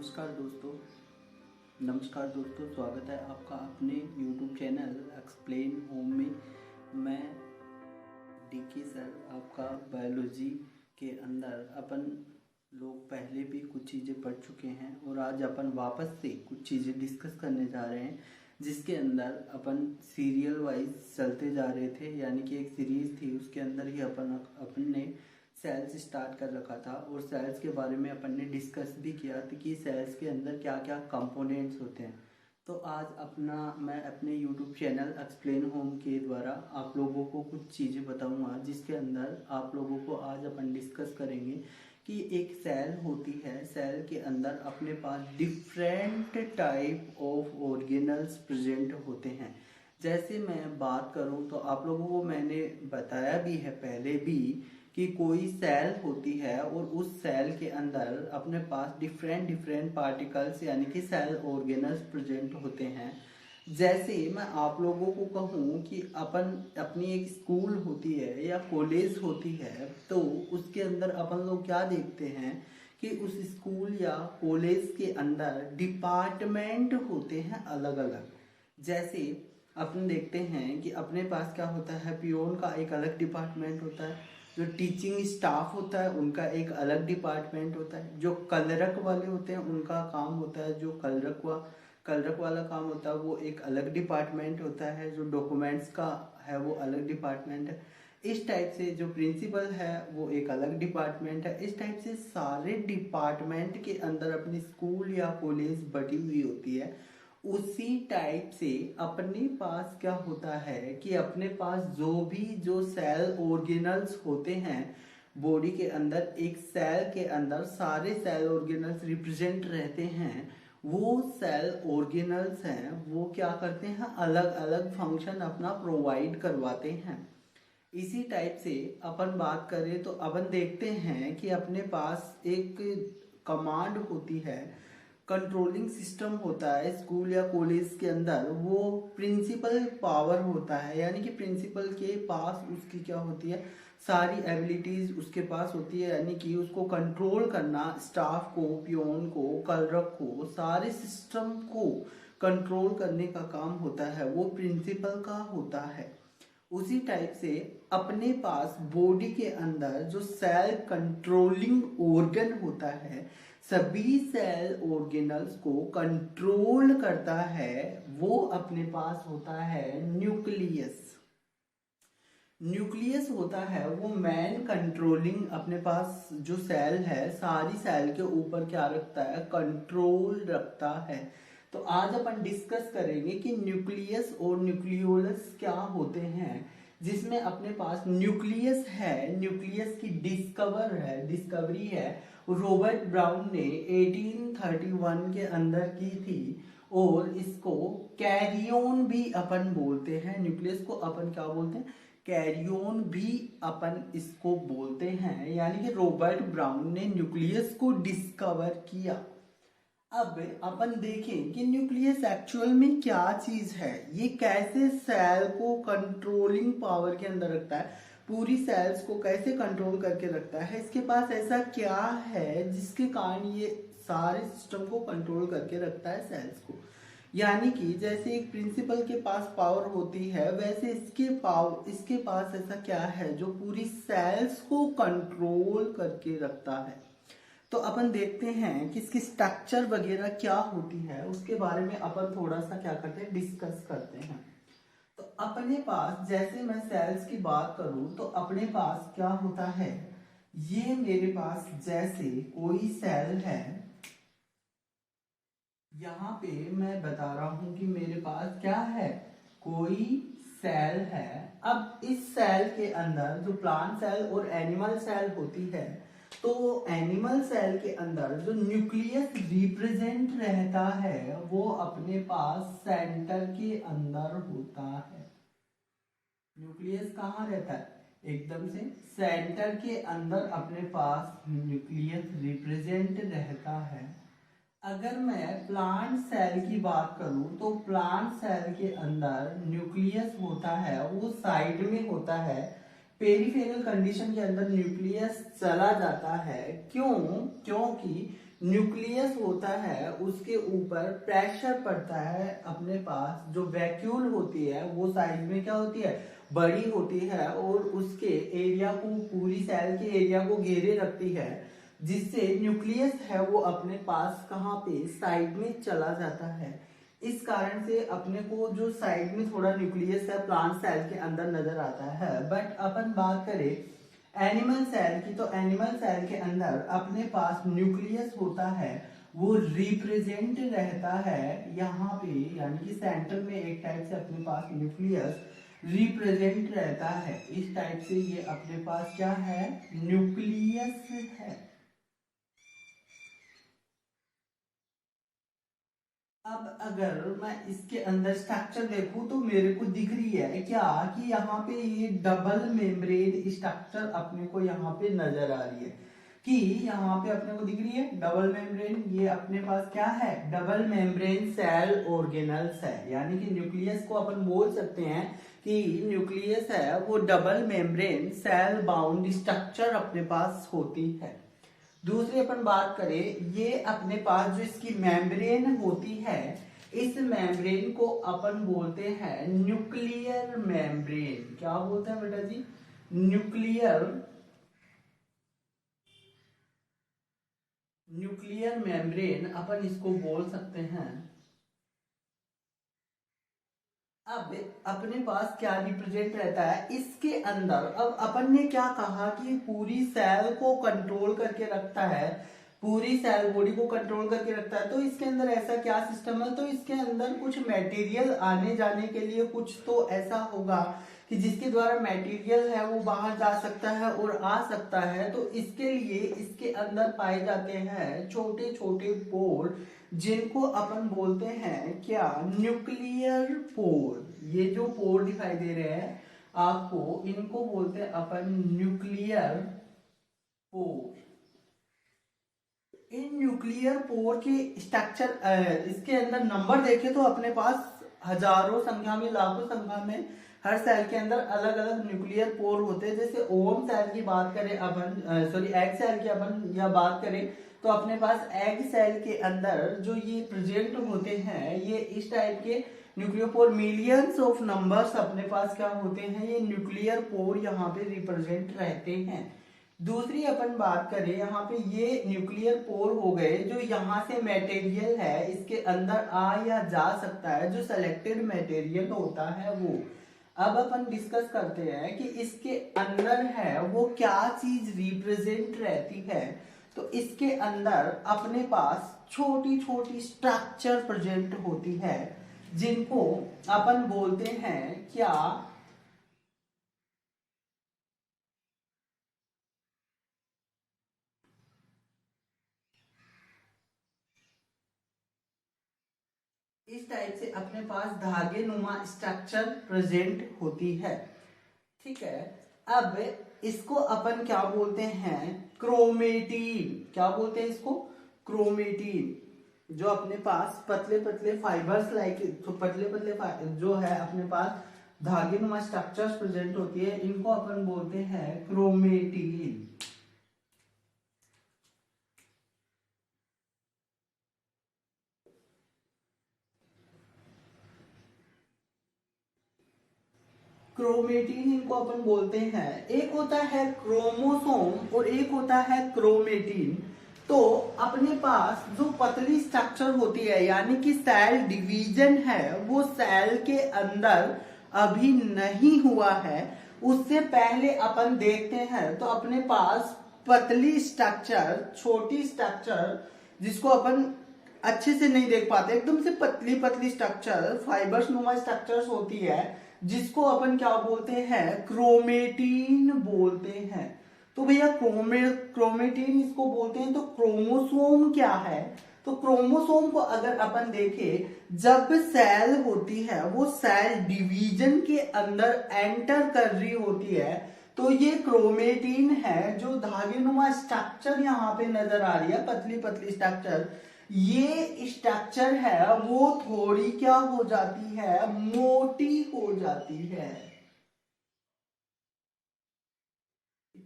नमस्कार दोस्तों, स्वागत है आपका अपने YouTube चैनल एक्सप्लेन होम में। मैं डीके सर आपका बायोलॉजी के अंदर अपन लोग पहले भी कुछ चीज़ें पढ़ चुके हैं और आज अपन वापस से कुछ चीज़ें डिस्कस करने जा रहे हैं, जिसके अंदर अपन सीरियल वाइज चलते जा रहे थे। यानी कि एक सीरीज़ थी, उसके अंदर ही अपन ने सेल्स स्टार्ट कर रखा था और सेल्स के बारे में अपन ने डिस्कस भी किया था कि सेल्स के अंदर क्या क्या कंपोनेंट्स होते हैं। तो आज मैं अपने यूट्यूब चैनल एक्सप्लेन होम के द्वारा आप लोगों को कुछ चीज़ें बताऊंगा, जिसके अंदर आप लोगों को आज अपन डिस्कस करेंगे कि एक सेल होती है। सेल के अंदर अपने पास different type of organelles present होते हैं। जैसे मैं बात करूं तो आप लोगों को मैंने बताया भी है पहले भी कि कोई सेल होती है और उस सेल के अंदर अपने पास डिफरेंट डिफरेंट पार्टिकल्स यानी कि सेल ऑर्गेनल्स प्रेजेंट होते हैं। जैसे मैं आप लोगों को कहूँ कि अपनी एक स्कूल होती है या कॉलेज होती है, तो उसके अंदर अपन लोग क्या देखते हैं कि उस स्कूल या कॉलेज के अंदर डिपार्टमेंट होते हैं अलग अलग। जैसे अपन देखते हैं कि अपने पास क्या होता है, पियोन का एक अलग डिपार्टमेंट होता है, जो टीचिंग स्टाफ होता है उनका एक अलग डिपार्टमेंट होता है, जो कलरक वाले होते हैं उनका काम होता है, जो कलरक वाला काम होता है वो एक अलग डिपार्टमेंट होता है, जो डॉक्यूमेंट्स का है वो अलग डिपार्टमेंट है। इस टाइप से जो प्रिंसिपल है वो एक अलग डिपार्टमेंट है। इस टाइप से सारे डिपार्टमेंट के अंदर अपनी स्कूल या कॉलेज बटी हुई होती है। उसी टाइप से अपने पास क्या होता है कि अपने पास जो सेल ऑर्गेनल्स होते हैं बॉडी के अंदर, एक सेल के अंदर सारे सेल ऑर्गेनल्स रिप्रेजेंट रहते हैं। वो सेल ऑर्गेनल्स हैं वो क्या करते हैं, अलग अलग फंक्शन अपना प्रोवाइड करवाते हैं। इसी टाइप से अपन बात करें तो अपन देखते हैं कि अपने पास एक कमांड होती है, कंट्रोलिंग सिस्टम होता है स्कूल या कॉलेज के अंदर। वो प्रिंसिपल पावर होता है, यानी कि प्रिंसिपल के पास उसकी क्या होती है, सारी एबिलिटीज उसके पास होती है। यानी कि उसको कंट्रोल करना, स्टाफ को, पियोन को, क्लर्क को, सारे सिस्टम को कंट्रोल करने का काम होता है वो प्रिंसिपल का होता है। उसी टाइप से अपने पास बॉडी के अंदर जो सेल कंट्रोलिंग ऑर्गन होता है, सभी सेल ऑर्गेनल्स को कंट्रोल करता है, वो अपने पास होता है न्यूक्लियस। न्यूक्लियस होता है वो मैन कंट्रोलिंग, अपने पास जो सेल है सारी सेल के ऊपर क्या रखता है, कंट्रोल रखता है। तो आज अपन डिस्कस करेंगे कि न्यूक्लियस और न्यूक्लियोलस क्या होते हैं, जिसमें अपने पास न्यूक्लियस है। न्यूक्लियस की डिस्कवरी है रॉबर्ट ब्राउन ने 1831 के अंदर की थी, और इसको कैरियोन भी अपन बोलते हैं। न्यूक्लियस को अपन क्या बोलते हैं, कैरियोन भी अपन इसको बोलते हैं। यानी कि रॉबर्ट ब्राउन ने न्यूक्लियस को डिस्कवर किया। अब अपन देखें कि न्यूक्लियस एक्चुअल में क्या चीज है, ये कैसे सेल को कंट्रोलिंग पावर के अंदर रखता है, पूरी सेल्स को कैसे कंट्रोल करके रखता है, इसके पास ऐसा क्या है जिसके कारण ये सारे सिस्टम को कंट्रोल करके रखता है सेल्स को। यानी कि जैसे एक प्रिंसिपल के पास पावर होती है, वैसे इसके पास ऐसा क्या है जो पूरी सेल्स को कंट्रोल करके रखता है। तो अपन देखते हैं कि इसकी स्ट्रक्चर वगैरह क्या होती है, उसके बारे में अपन थोड़ा सा क्या करते हैं, डिस्कस करते हैं। तो अपने पास जैसे मैं सेल्स की बात करूं तो अपने पास क्या होता है, ये मेरे पास जैसे कोई सेल है, यहाँ पे मैं बता रहा हूं कि मेरे पास क्या है, कोई सेल है। अब इस सेल के अंदर जो प्लांट सेल और एनिमल सेल होती है, तो एनिमल सेल के अंदर जो न्यूक्लियस रिप्रेजेंट रहता है वो अपने पास सेंटर के अंदर होता है। न्यूक्लियस कहाँ रहता है, एकदम से सेंटर के अंदर अपने पास न्यूक्लियस रिप्रेजेंट रहता है। अगर मैं प्लांट सेल की बात करूं तो प्लांट सेल के अंदर न्यूक्लियस होता है वो साइड में होता है, पेरिफेरल कंडीशन के अंदर न्यूक्लियस चला जाता है। क्योंकि न्यूक्लियस होता है उसके ऊपर प्रेशर पड़ता है, अपने पास जो वैक्यूल होती है वो साइज में क्या होती है, बड़ी होती है और उसके एरिया को, पूरी सेल के एरिया को घेरे रखती है, जिससे न्यूक्लियस है वो अपने पास कहाँ पे, साइड में चला जाता है। इस कारण से अपने को जो साइड में थोड़ा न्यूक्लियस है प्लांट सेल के अंदर नजर आता है। बट अपन बात करें एनिमल सेल की, तो एनिमल सेल के अंदर अपने पास न्यूक्लियस होता है, वो रिप्रेजेंट रहता है यहाँ पे, यानी कि सेंटर में एक टाइप से अपने पास न्यूक्लियस रिप्रेजेंट रहता है। इस टाइप से ये अपने पास क्या है, न्यूक्लियस है। अब अगर मैं इसके अंदर स्ट्रक्चर देखूं तो मेरे को दिख रही है क्या कि यहाँ पे ये डबल मेम्ब्रेन स्ट्रक्चर अपने को यहाँ पे नजर आ रही है, कि यहाँ पे अपने को दिख रही है डबल मेम्ब्रेन। ये अपने पास क्या है, डबल मेम्ब्रेन सेल ऑर्गेनल्स है, यानी कि न्यूक्लियस को अपन बोल सकते हैं कि न्यूक्लियस है वो double membrane cell bound structure अपने पास होती है। दूसरी अपन बात करें, ये अपने पास जो इसकी मेम्ब्रेन होती है, इस मेम्ब्रेन को अपन बोलते हैं न्यूक्लियर मेम्ब्रेन। क्या बोलते हैं बेटा जी, न्यूक्लियर, न्यूक्लियर मेम्ब्रेन अपन इसको बोल सकते हैं। अब अपने पास क्या रिप्रेजेंट रहता है इसके अंदर, अब अपन ने क्या कहा कि पूरी सेल को कंट्रोल करके रखता है, पूरी सेल बॉडी को कंट्रोल करके रखता है, तो इसके अंदर ऐसा क्या सिस्टम है, तो इसके अंदर कुछ मटेरियल आने जाने के लिए कुछ तो ऐसा होगा कि जिसके द्वारा मटेरियल है वो बाहर जा सकता है और आ सकता है। तो इसके लिए इसके अंदर पाए जाते हैं छोटे छोटे पोर, जिनको अपन बोलते हैं क्या, न्यूक्लियर पोर। ये जो पोर दिखाई दे रहे हैं आपको, इनको बोलते हैं अपन nuclear pore. In nuclear pore के स्ट्रक्चर, इसके अंदर नंबर देखे तो अपने पास हजारों संख्या में, लाखों संख्या में हर सेल के अंदर अलग अलग न्यूक्लियर पोर होते हैं। जैसे ओवम सेल की बात करें अपन, सॉरी एग सेल की अपन या बात करें, तो अपने पास एग सेल के अंदर जो ये प्रेजेंट होते हैं, ये इस टाइप के nuclear pore, millions of numbers अपने पास क्या होते हैं, ये न्यूक्लियर पोर यहाँ पे रिप्रेजेंट रहते हैं। दूसरी अपन बात करें, यहाँ पे ये न्यूक्लियर पोर हो गए, जो यहाँ से मटेरियल है इसके अंदर आ या जा सकता है, जो सिलेक्टेड मटेरियल होता है वो। अब अपन डिस्कस करते हैं कि इसके अंदर है वो क्या चीज रिप्रेजेंट रहती है। तो इसके अंदर अपने पास छोटी छोटी स्ट्रक्चर प्रेजेंट होती है, जिनको अपन बोलते हैं क्या, इस टाइप से अपने पास धागे नुमा स्ट्रक्चर प्रेजेंट होती है। ठीक है, अब इसको अपन क्या बोलते हैं, क्रोमेटीन। क्या बोलते हैं इसको, क्रोमेटीन। जो अपने पास पतले पतले फाइबर्स लाइक, तो पतले पतले जो है अपने पास धागे नुमा स्ट्रक्चर्स प्रेजेंट होती है, इनको अपन बोलते हैं क्रोमेटीन। क्रोमेटीन इनको अपन बोलते हैं। एक होता है क्रोमोसोम और एक होता है क्रोमेटीन। तो अपने पास जो पतली स्ट्रक्चर होती है, यानी कि सेल डिवीजन है, वो सेल के अंदर अभी नहीं हुआ है, उससे पहले अपन देखते हैं तो अपने पास पतली स्ट्रक्चर, छोटी स्ट्रक्चर, जिसको अपन अच्छे से नहीं देख पाते, एकदम से पतली पतली स्ट्रक्चर, फाइबर्स नुमा स्ट्रक्चर्स होती है, जिसको अपन क्या बोलते हैं, क्रोमेटीन बोलते हैं। तो भैया क्रोमेटीन इसको बोलते हैं। तो क्रोमोसोम क्या है, तो क्रोमोसोम को अगर अपन देखें, जब सेल होती है वो सेल डिवीजन के अंदर एंटर कर रही होती है, तो ये क्रोमेटीन है। जो धागे नुमा स्ट्रक्चर यहाँ पे नजर आ रही है, पतली पतली स्ट्रक्चर, ये स्ट्रक्चर है वो थोड़ी क्या हो जाती है, मोटी हो जाती है,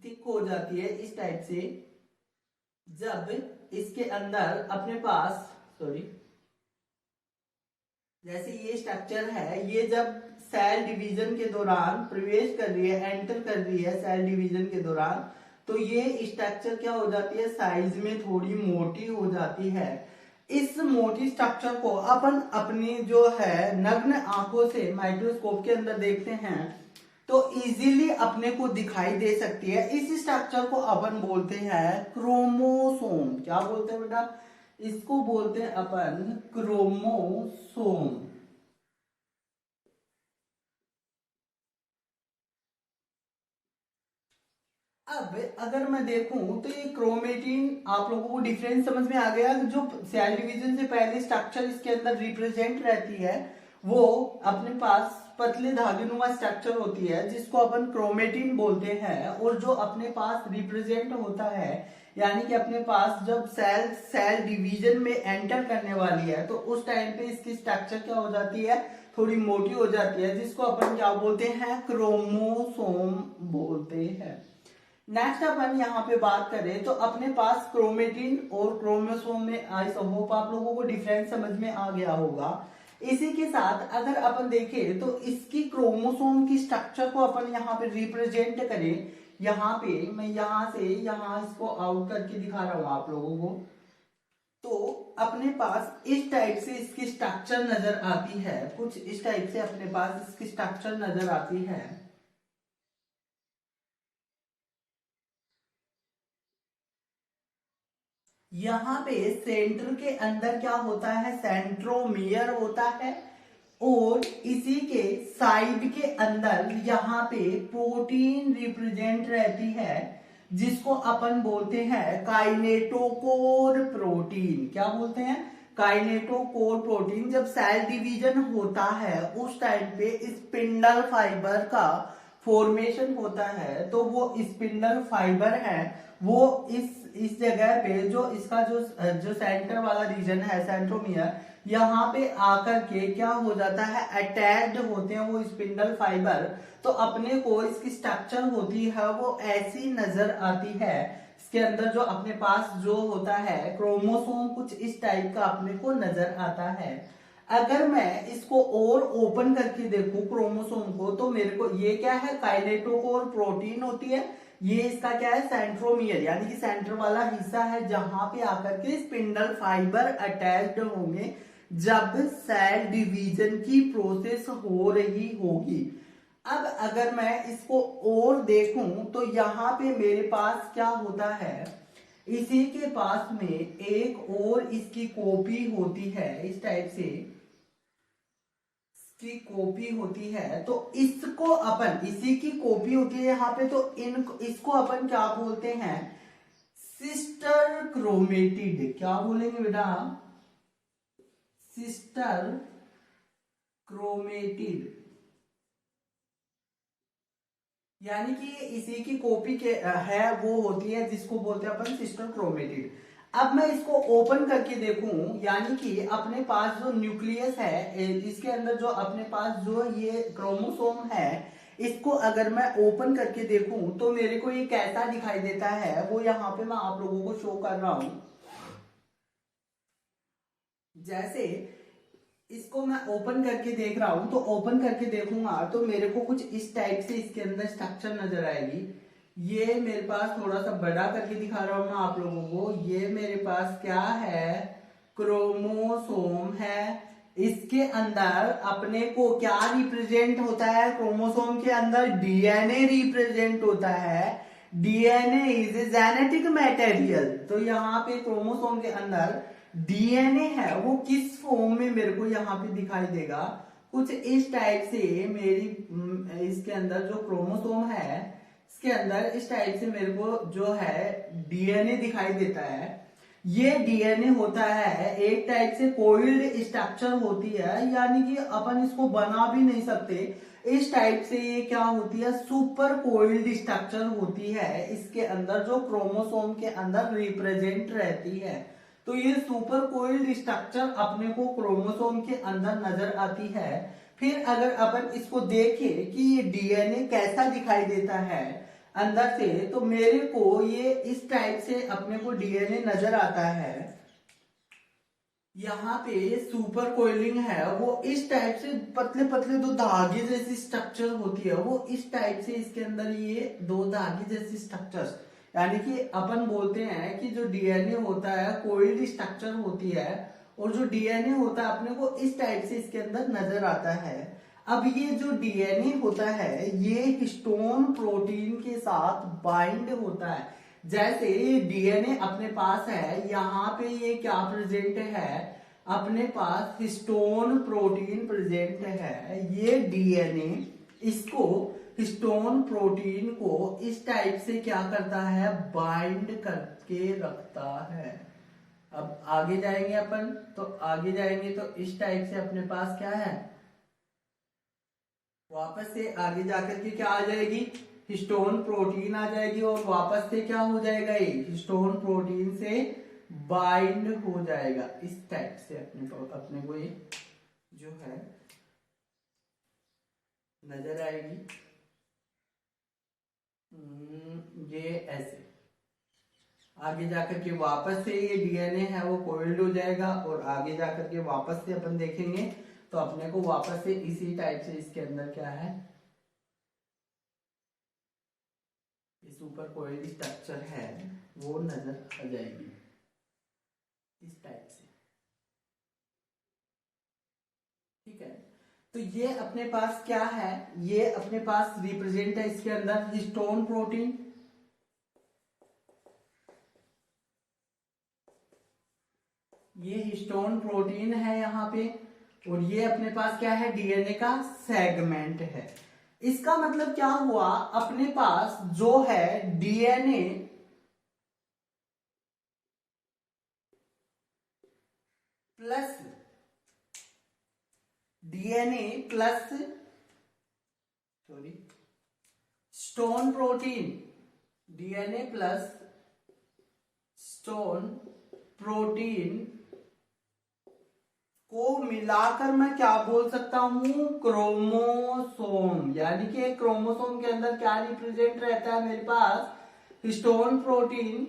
थिक हो जाती है। इस टाइप से जब इसके अंदर अपने पास जैसे ये स्ट्रक्चर है, ये जब सेल डिवीजन के दौरान प्रवेश कर रही है, एंटर कर रही है सेल डिवीजन के दौरान, तो ये स्ट्रक्चर क्या हो जाती है, साइज में थोड़ी मोटी हो जाती है। इस मोटी स्ट्रक्चर को अपन अपनी जो है नग्न आंखों से माइक्रोस्कोप के अंदर देखते हैं तो इजीली अपने को दिखाई दे सकती है। इस स्ट्रक्चर को अपन बोलते हैं क्रोमोसोम। क्या बोलते हैं बेटा, इसको बोलते हैं अपन क्रोमोसोम। अब अगर मैं देखूं तो ये क्रोमेटिन, आप लोगों को डिफरेंस समझ में आ गया। जो सेल डिवीजन से पहले स्ट्रक्चर इसके अंदर रिप्रेजेंट रहती है वो अपने पास पतले धागेनुमा स्ट्रक्चर होती है जिसको अपन क्रोमेटिन बोलते हैं। और जो अपने पास रिप्रेजेंट होता है, यानी कि अपने पास जब सेल डिवीजन में एंटर करने वाली है तो उस टाइम पे इसकी स्ट्रक्चर क्या हो जाती है, थोड़ी मोटी हो जाती है, जिसको अपन क्या बोलते हैं, क्रोमोसोम बोलते हैं। नेक्स्ट अपन यहाँ पे बात करें तो अपने पास क्रोमेटिन और क्रोमोसोम में, आई होप आप लोगों को डिफरेंस समझ में आ गया होगा। इसी के साथ अगर अपन देखें तो इसकी क्रोमोसोम की स्ट्रक्चर को अपन यहाँ पे रिप्रेजेंट करें, यहाँ पे मैं यहाँ से यहाँ इसको आउट करके दिखा रहा हूं आप लोगों को, तो अपने पास इस टाइप से इसकी स्ट्रक्चर नजर आती है। कुछ इस टाइप से अपने पास इसकी स्ट्रक्चर नजर आती है। यहाँ पे सेंटर के अंदर क्या होता है, सेंट्रोमियर होता है और इसी के साइड के अंदर यहाँ पे प्रोटीन रिप्रेजेंट रहती है जिसको अपन बोलते हैं काइनेटोकोर प्रोटीन। क्या बोलते हैं, काइनेटोकोर प्रोटीन। जब सेल डिवीजन होता है उस टाइम पे स्पिंडल फाइबर का फॉर्मेशन होता है, तो वो स्पिंडल फाइबर है वो इस जगह पे जो इसका जो सेंटर वाला रीजन है सेंट्रोमियर, यहाँ पे आकर के क्या हो जाता है, अटैच्ड होते हैं वो स्पिंडल फाइबर। तो अपने को इसकी स्ट्रक्चर होती है वो ऐसी नजर आती है। इसके अंदर जो अपने पास जो होता है क्रोमोसोम कुछ इस टाइप का अपने को नजर आता है। अगर मैं इसको और ओपन करके देखूं क्रोमोसोम को तो मेरे को ये क्या है, काइनेटोकोर प्रोटीन होती है। ये इसका क्या है, सेंट्रोमियर, यानी कि सेंटर वाला हिस्सा है जहां पे आकर के स्पिंडल फाइबर अटैच्ड होंगे जब सेल डिवीजन की प्रोसेस हो रही होगी। अब अगर मैं इसको और देखूं तो यहाँ पे मेरे पास क्या होता है, इसी के पास में एक और इसकी कॉपी होती है, इस टाइप से की कॉपी होती है। तो इसको अपन, इसी की कॉपी होती है यहाँ पे, तो इसको अपन क्या बोलते हैं, सिस्टर क्रोमेटिड। क्या बोलेंगे बेटा, सिस्टर क्रोमेटिड, यानी कि इसी की कॉपी के है वो होती है जिसको बोलते हैं अपन सिस्टर क्रोमेटिड। अब मैं इसको ओपन करके देखूं, यानी कि अपने पास जो न्यूक्लियस है इसके अंदर जो अपने पास जो ये क्रोमोसोम है, इसको अगर मैं ओपन करके देखूं तो मेरे को ये कैसा दिखाई देता है वो यहाँ पे मैं आप लोगों को शो कर रहा हूं। जैसे इसको मैं ओपन करके देख रहा हूं तो ओपन करके देखूंगा तो मेरे को कुछ इस टाइप से इसके अंदर स्ट्रक्चर नजर आएगी। ये मेरे पास थोड़ा सा बड़ा करके दिखा रहा हूं मैं आप लोगों को। ये मेरे पास क्या है, क्रोमोसोम है। इसके अंदर अपने को क्या रिप्रेजेंट होता है, क्रोमोसोम के अंदर डीएनए रिप्रेजेंट होता है। DNA is a genetic material. तो यहाँ पे क्रोमोसोम के अंदर डीएनए है वो किस फॉर्म में मेरे को यहाँ पे दिखाई देगा, कुछ इस टाइप से। मेरी इसके अंदर जो क्रोमोसोम है इसके अंदर इस टाइप से मेरे को जो है डीएनए दिखाई देता है। ये डीएनए होता है एक टाइप से कोइल्ड स्ट्रक्चर होती है, यानी कि अपन इसको बना भी नहीं सकते। इस टाइप से ये क्या होती है, सुपर कोइल्ड स्ट्रक्चर होती है इसके अंदर जो क्रोमोसोम के अंदर रिप्रेजेंट रहती है। तो ये सुपर कोइल्ड स्ट्रक्चर अपने को क्रोमोसोम के अंदर नजर आती है। फिर अगर अपन इसको देखें कि ये डीएनए कैसा दिखाई देता है, अंदर से, तो मेरे को ये इस टाइप से अपने को डीएनए नजर आता है। यहाँ पे सुपर कोइलिंग है, वो इस टाइप से पतले पतले दो धागे जैसी स्ट्रक्चर होती है, वो इस टाइप से इसके अंदर ये दो धागे जैसी स्ट्रक्चर्स, यानी कि अपन बोलते हैं कि जो डीएनए होता है कोइल्ड स्ट्रक्चर होती है, और जो डीएनए होता है अपने को इस टाइप से इसके अंदर नजर आता है। अब ये जो डीएनए होता है ये हिस्टोन प्रोटीन के साथ बाइंड होता है। जैसे ये डीएनए अपने पास है, यहाँ पे ये क्या प्रेजेंट है, अपने पास हिस्टोन प्रोटीन प्रेजेंट है। ये डीएनए इसको हिस्टोन प्रोटीन को इस टाइप से क्या करता है, बाइंड करके रखता है। अब आगे जाएंगे अपन, तो आगे जाएंगे तो इस टाइप से अपने पास क्या है, वापस से आगे जाकर के क्या आ जाएगी, हिस्टोन प्रोटीन आ जाएगी, और वापस से क्या हो जाएगा, ये हिस्टोन प्रोटीन से बाइंड हो जाएगा। इस टाइप से अपने को ये जो है नजर आएगी। ये ऐसे आगे जाकर के वापस से ये डीएनए है वो कोइल्ड हो जाएगा, और आगे जाकर के वापस से अपन देखेंगे तो अपने को वापस से इसी टाइप से इसके अंदर क्या है, इस ऊपर कोई भी स्ट्रक्चर है वो नजर आ जाएगी इस टाइप से। ठीक है, तो ये अपने पास क्या है, ये अपने पास रिप्रेजेंट है इसके अंदर हिस्टोन प्रोटीन। ये हिस्टोन प्रोटीन है यहाँ पे, और ये अपने पास क्या है, डीएनए का सेगमेंट है। इसका मतलब क्या हुआ, अपने पास जो है DNA plus stone protein, DNA plus stone protein को मिलाकर मैं क्या बोल सकता हूं, क्रोमोसोम। यानी कि क्रोमोसोम के अंदर क्या रिप्रेजेंट रहता है मेरे पास, histone protein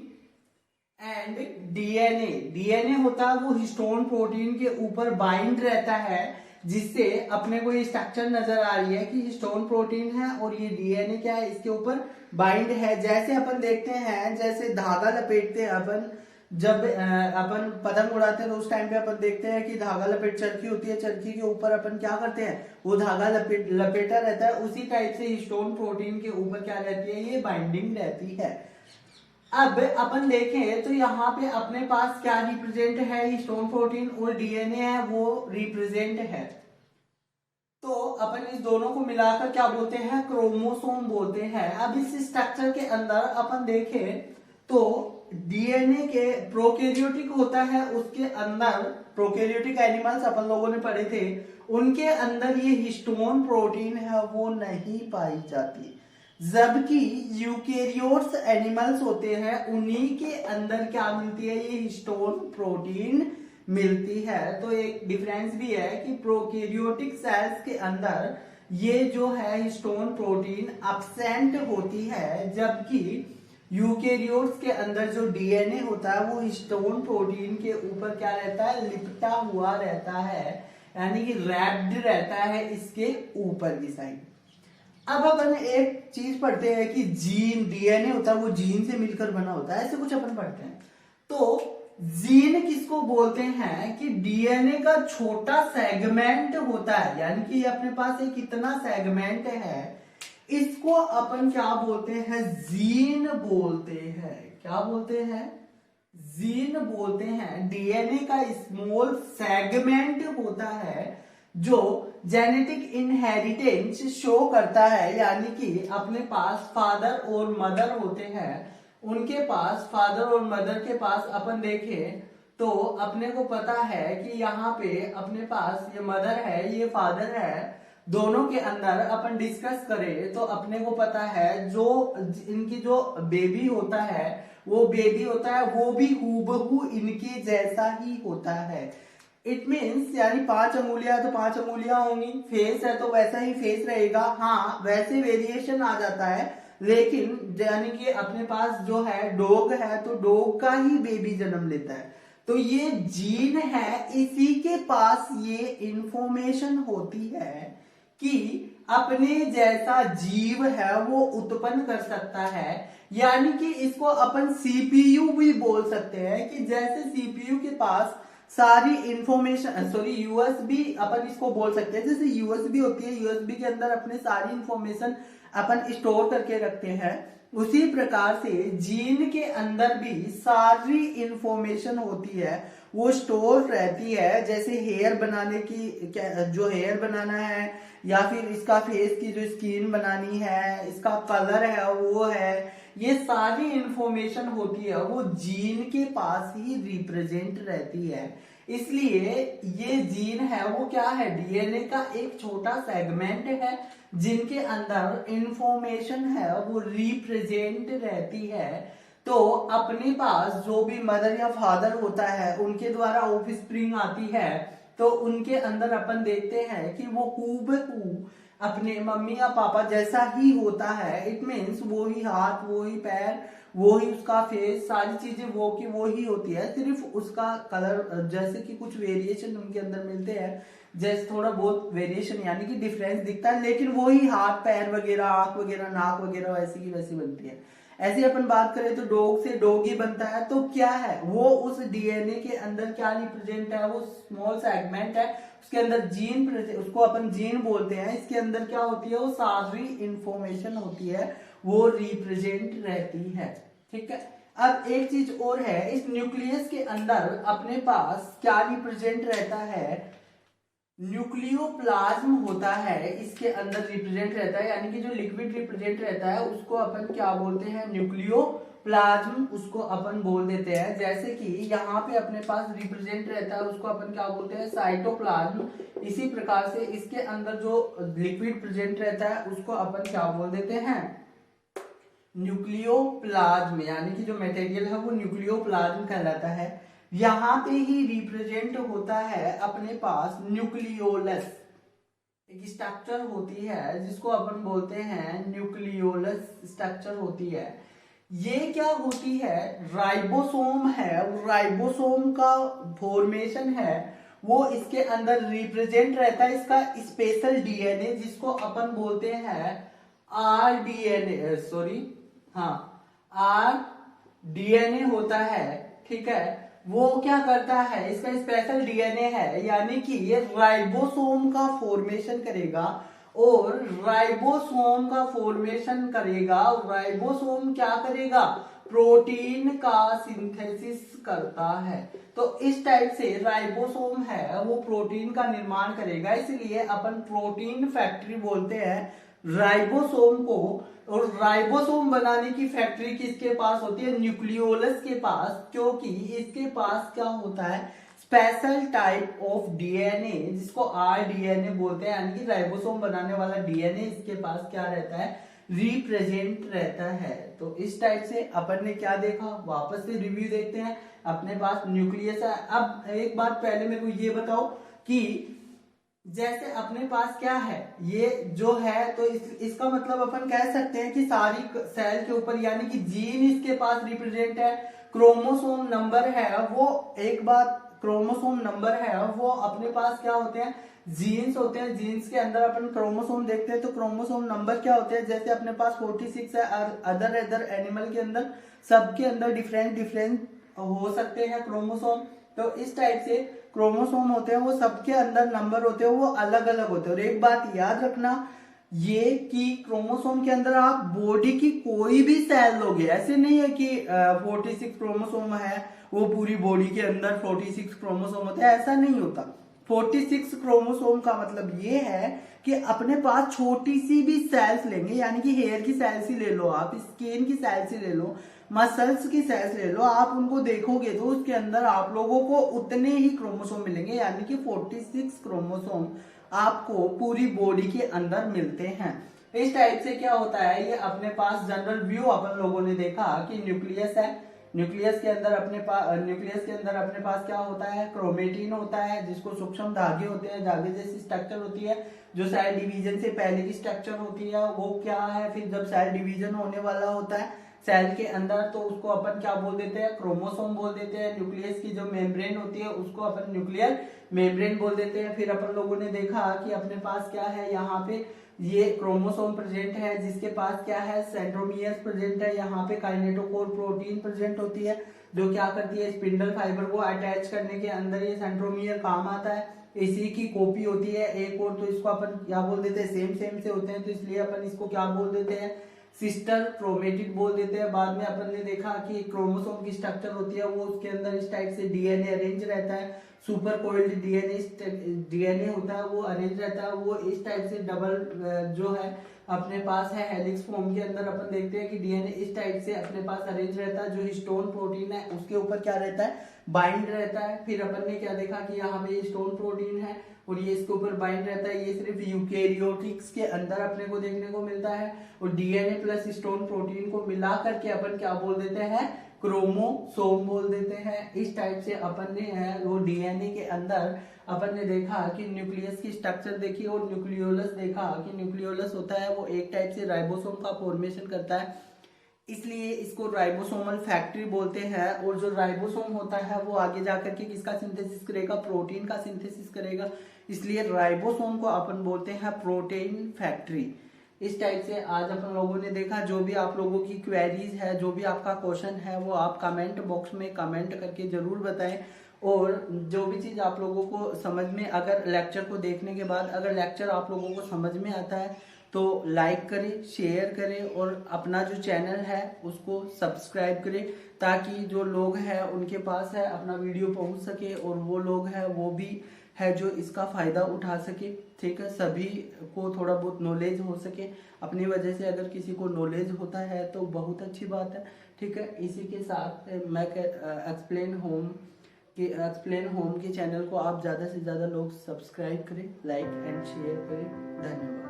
and DNA. DNA होता है वो हिस्टोन प्रोटीन के ऊपर बाइंड रहता है, जिससे अपने को ये स्ट्रक्चर नजर आ रही है कि हिस्टोन प्रोटीन है और ये डीएनए क्या है, इसके ऊपर बाइंड है। जैसे अपन देखते हैं, जैसे धागा लपेटते हैं अपन, जब अपन पतंग उड़ाते हैं तो उस टाइम पे अपन देखते हैं कि धागा लपेट चरखी होती है, चरखी के ऊपर अपन क्या करते हैं, वो धागा लपेटा रहता है। उसी टाइप से हिस्टोन प्रोटीन के ऊपर क्या रहती है, ये बाइंडिंग रहती है। अब अपन देखें तो यहाँ पे अपने पास क्या रिप्रेजेंट है, हिस्टोन प्रोटीन और डीएनए है वो रिप्रेजेंट है। तो अपन इस दोनों को मिलाकर क्या बोलते हैं, क्रोमोसोम बोलते हैं। अब इस स्ट्रक्चर के अंदर अपन देखें तो डीएनए के प्रोकैरियोटिक होता है, उसके अंदर प्रोकैरियोटिक एनिमल्स अपन लोगों ने पढ़े थे, उनके अंदर ये हिस्टोन प्रोटीन है वो नहीं पाई जाती। जबकि यूकेरियोट्स एनिमल्स होते हैं उन्हीं के अंदर क्या मिलती है, ये हिस्टोन प्रोटीन मिलती है। तो एक डिफरेंस भी है कि प्रोकैरियोटिक सेल्स के अंदर ये जो है हिस्टोन प्रोटीन एब्सेंट होती है, जबकि यूकेरियोट्स के अंदर जो डीएनए होता है वो हिस्टोन प्रोटीन के ऊपर क्या रहता है, लिपटा हुआ रहता है, यानी कि रैप्ड रहता है इसके ऊपर की साइड। अब अपन एक चीज पढ़ते हैं कि जीन, डीएनए होता है वो जीन से मिलकर बना होता है, ऐसे कुछ अपन पढ़ते हैं। तो जीन किसको बोलते हैं कि डीएनए का छोटा सेगमेंट होता है, यानी कि अपने पास एक इतना सेगमेंट है, इसको अपन क्या बोलते हैं, जीन बोलते हैं। क्या बोलते हैं, जीन बोलते हैं। डीएनए का स्मॉल सेगमेंट होता है जो जेनेटिक इनहेरिटेंस शो करता है, यानी कि अपने पास फादर और मदर होते हैं, उनके पास फादर और मदर के पास अपन देखें तो अपने को पता है कि यहाँ पे अपने पास ये मदर है, ये फादर है, दोनों के अंदर अपन डिस्कस करें तो अपने को पता है जो इनकी जो बेबी होता है वो बेबी होता है वो भी हूबहू इनके जैसा ही होता है। इट मीन्स यानी 5 अंगुलियां तो 5 अंगुलियां होंगी, फेस है तो वैसा ही फेस रहेगा। हाँ, वैसे वेरिएशन आ जाता है, लेकिन यानी कि अपने पास जो है डॉग है तो डॉग का ही बेबी जन्म लेता है। तो ये जीन है, इसी के पास ये इंफॉर्मेशन होती है कि अपने जैसा जीव है वो उत्पन्न कर सकता है। यानी कि इसको अपन सीपीयू भी बोल सकते हैं कि जैसे सीपीयू के पास सारी इंफॉर्मेशन, सॉरी यूएसबी अपन इसको बोल सकते हैं, जैसे यूएसबी होती है, यूएसबी के अंदर अपने सारी इंफॉर्मेशन अपन स्टोर करके रखते हैं, उसी प्रकार से जीन के अंदर भी सारी इंफॉर्मेशन होती है, वो स्टोर रहती है। जैसे हेयर बनाने की, जो हेयर बनाना है या फिर इसका फेस की जो स्किन बनानी है, इसका कलर है वो है, ये सारी इंफॉर्मेशन होती है वो जीन के पास ही रिप्रेजेंट रहती है। इसलिए ये जीन है वो क्या है, डीएनए का एक छोटा सेगमेंट है जिनके अंदर इंफॉर्मेशन है वो रिप्रेजेंट रहती है। तो अपने पास जो भी मदर या फादर होता है उनके द्वारा ऑफस्प्रिंग आती है, तो उनके अंदर अपन देखते हैं कि वो हूबहू अपने मम्मी या पापा जैसा ही होता है। इट मीन्स वो ही हाथ, वो ही पैर, वो ही उसका फेस, सारी चीजें वो की वो ही होती है, सिर्फ उसका कलर जैसे कि कुछ वेरिएशन उनके अंदर मिलते हैं, जैसे थोड़ा बहुत वेरिएशन यानी कि डिफरेंस दिखता है, लेकिन वो ही हाथ पैर वगैरह, आंख वगैरह, नाक वगैरह वैसी की वैसी बनती है। ऐसे अपन बात करें तो डॉग से डॉग ही बनता है, तो क्या है वो उस डीएनए के अंदर क्या रिप्रेजेंट है, वो स्मॉल सेगमेंट है, उसके अंदर जीन, उसको अपन जीन बोलते हैं, इसके अंदर क्या होती है वो सारी इंफॉर्मेशन होती है वो रिप्रेजेंट रहती है। ठीक है, अब एक चीज और है, इस न्यूक्लियस के अंदर अपने पास क्या रिप्रेजेंट रहता है, न्यूक्लियोप्लाज्म होता है, इसके अंदर रिप्रेजेंट रहता है, यानी कि जो लिक्विड रिप्रेजेंट रहता है उसको अपन क्या बोलते हैं, न्यूक्लियोप्लाज्म उसको अपन बोल देते हैं। जैसे कि यहाँ पे अपने पास रिप्रेजेंट रहता है उसको अपन क्या बोलते हैं, साइटोप्लाज्म। इसी प्रकार से इसके अंदर जो लिक्विड प्रेजेंट रहता है उसको अपन क्या बोल देते हैं, न्यूक्लियोप्लाज्म, यानी कि जो मटेरियल है वो न्यूक्लियोप्लाज्म कहलाता है। यहां पे ही रिप्रेजेंट होता है अपने पास न्यूक्लियोलस, एक स्ट्रक्चर होती है जिसको अपन बोलते हैं न्यूक्लियोलस स्ट्रक्चर होती है। ये क्या होती है, राइबोसोम है, राइबोसोम का फॉर्मेशन है वो इसके अंदर रिप्रेजेंट रहता है, इसका स्पेशल डीएनए जिसको अपन बोलते हैं आरडीएनए, सॉरी हाँ आरडीएनए होता है। ठीक है, वो क्या करता है, इसका स्पेशल डीएनए है, यानी कि ये राइबोसोम का फॉर्मेशन करेगा, और राइबोसोम का फॉर्मेशन करेगा, राइबोसोम क्या करेगा, प्रोटीन का सिंथेसिस करता है। तो इस टाइप से राइबोसोम है वो प्रोटीन का निर्माण करेगा, इसलिए अपन प्रोटीन फैक्ट्री बोलते हैं राइबोसोम को। और राइबोसोम बनाने की फैक्ट्री किसके पास होती है, न्यूक्लियोलस के पास, क्योंकि इसके पास क्या होता है, स्पेशल टाइप ऑफ डीएनए जिसको आरडीएनए बोलते हैं, यानी कि राइबोसोम बनाने वाला डीएनए इसके पास क्या रहता है, रिप्रेजेंट रहता है। तो इस टाइप से अपन ने क्या देखा, वापस से रिव्यू देखते हैं। अपने पास न्यूक्लियस है। अब एक बात पहले मेरे को ये बताओ कि जैसे अपने पास क्या है, ये जो है तो इसका मतलब अपन कह सकते हैं कि सारी सेल के ऊपर, यानी कि जीन इसके पास रिप्रेजेंट है, क्रोमोसोम नंबर है वो, एक बात क्रोमोसोम नंबर है वो अपने पास क्या होते हैं, जीन्स होते हैं। जीन्स के अंदर अपन क्रोमोसोम देखते हैं तो क्रोमोसोम नंबर क्या होते हैं, जैसे अपने पास 46 है, अदर एनिमल के अंदर सबके अंदर डिफरेंट हो सकते हैं क्रोमोसोम। तो इस टाइप से क्रोमोसोम होते हैं वो सबके अंदर नंबर होते हैं वो अलग अलग होते हैं। और एक बात याद रखना ये कि क्रोमोसोम के अंदर आप बॉडी की कोई भी सेल लोगे, ऐसे नहीं है कि 46 क्रोमोसोम है वो पूरी बॉडी के अंदर 46 क्रोमोसोम होते हैं, ऐसा नहीं होता। 46 क्रोमोसोम का मतलब ये है कि अपने पास छोटी सी भी सेल्स लेंगे, यानी कि हेयर की सेल्स ही ले लो आप, स्किन की सेल्स ही ले लो, मसल्स की सेल्स ले लो, आप उनको देखोगे तो उसके अंदर आप लोगों को उतने ही क्रोमोसोम मिलेंगे, यानी कि 46 क्रोमोसोम आपको पूरी बॉडी के अंदर मिलते हैं। इस टाइप से क्या होता है, ये अपने पास जनरल व्यू अपन लोगों ने देखा कि न्यूक्लियस है, न्यूक्लियस के अंदर अपने पास क्या होता है, क्रोमेटिन होता है, जिसको सूक्ष्म धागे होते हैं, धागे जैसी स्ट्रक्चर होती है जो सेल डिवीजन से पहले की स्ट्रक्चर होती है वो क्या है। फिर जब सेल डिवीजन होने वाला होता है सेल के अंदर तो उसको अपन क्या बोल देते हैं, क्रोमोसोम बोल देते हैं। न्यूक्लियस की जो मेम्ब्रेन होती है उसको अपन न्यूक्लियर मेम्ब्रेन बोल देते हैं। फिर अपन लोगों ने देखा कि अपने पास क्या है, यहाँ पे ये क्रोमोसोम प्रेजेंट है जिसके पास क्या है, सेंट्रोमियर्स प्रेजेंट है। यहाँ पे काइनेटोकोर प्रोटीन प्रेजेंट होती है जो क्या करती है, स्पिंडल फाइबर को अटैच करने के अंदर ये सेंट्रोमियर काम आता है। इसी की कॉपी होती है एक और, तो इसको अपन क्या बोल देते हैं, सेम से होते हैं तो इसलिए अपन इसको क्या बोल देते हैं, सिस्टर क्रोमेटिड बोल देते हैं। बाद में अपन ने देखा कि क्रोमोसोम की स्ट्रक्चर होती है वो उसके अंदर इस टाइप से डीएनए अरेंज रहता है, सुपर कोइल्ड डीएनए होता है वो अरेंज रहता है, वो इस टाइप से डबल जो है अपने पास है हेलिक्स फॉर्म के अंदर। अपन देखते हैं कि डीएनए इस टाइप से अपने पास अरेंज रहता है, जो हिस्टोन प्रोटीन है उसके ऊपर क्या रहता है, बाइंड रहता है। फिर अपन ने क्या देखा कि यहाँ पे हिस्टोन प्रोटीन है और ये इसके ऊपर बाइंड रहता है, ये सिर्फ यूकेरियोटिक्स के अंदर अपने को देखने को मिलता है। और डीएनए प्लस हिस्टोन प्रोटीन को मिला करके अपन क्या बोल देते हैं, क्रोमोसोम बोल देते हैं। इस टाइप से अपन ने वो डीएनए के अंदर अपन ने देखा कि न्यूक्लियस की स्ट्रक्चर देखी और न्यूक्लियोलस देखा कि न्यूक्लियोलस होता है वो एक टाइप से राइबोसोम का फॉर्मेशन करता है, इसलिए इसको राइबोसोमल फैक्ट्री बोलते हैं। और जो राइबोसोम होता है वो आगे जाकर के किसका सिंथेसिस करेगा, प्रोटीन का सिंथेसिस करेगा, इसलिए राइबोसोम को अपन बोलते हैं प्रोटीन फैक्ट्री। इस टाइप से आज अपन लोगों ने देखा। जो भी आप लोगों की क्वेरीज है, जो भी आपका क्वेश्चन है वो आप कमेंट बॉक्स में कमेंट करके जरूर बताएं। और जो भी चीज आप लोगों को समझ में, अगर लेक्चर को देखने के बाद अगर लेक्चर आप लोगों को समझ में आता है तो लाइक करें, शेयर करें और अपना जो चैनल है उसको सब्सक्राइब करें, ताकि जो लोग हैं उनके पास है अपना वीडियो पहुंच सके और वो लोग हैं वो भी है जो इसका फायदा उठा सके। ठीक है, सभी को थोड़ा बहुत नॉलेज हो सके। अपनी वजह से अगर किसी को नॉलेज होता है तो बहुत अच्छी बात है। ठीक है, इसी के साथ मैं एक्सप्लेन होम के चैनल को आप ज़्यादा से ज़्यादा लोग सब्सक्राइब करें, लाइक एंड शेयर करें। धन्यवाद।